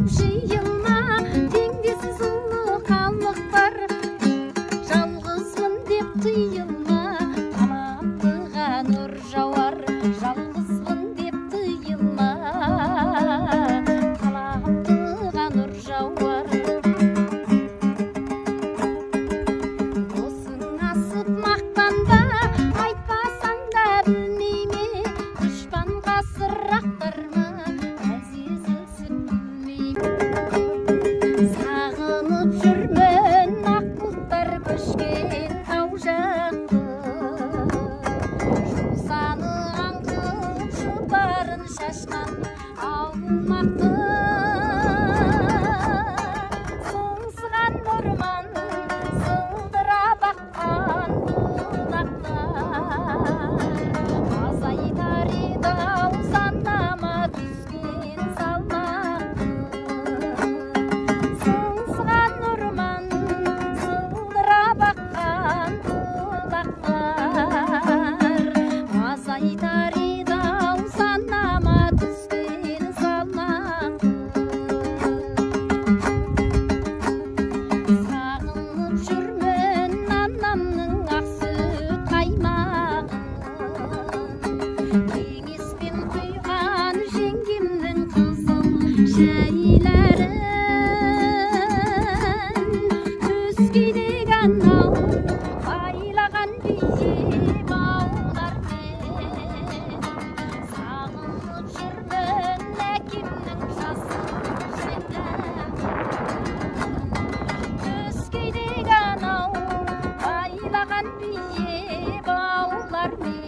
деп жиылма, теңдессіз ұлы халық бар. Жалғызбын деп тыйылма, талантыға нұр жауар. Жалғызбын деп тыйылма, талантыға нұр жауар. Досың асып мақтанда, айтпасаң да білмейме, дұшпанға сыр ақтарма, әзиз өлсін білмейме. Сағынып жүрмін ақ бұлттар көшкен тау жақты, жусаны аңқып шұбарын шашқан аумақты. Сыңсыған орман сылдыра баққан бұлақтар, азайтар еді-ау санама түскен салмақты. Сыңсыған орман сылдыра баққан бұлақтар, азайтар еді-ау санама түскен салмақты. Сағынып жүрмін анамның ақ сүт қаймағын, кеңеспен құйған жеңгемнің қызыл шәйлерін. Төскейдегі анау байлаған бие баулармен, сағынып жүрмін әкемнің жасыл шәлін. Төскейдегі анау байлаған бие баулармен,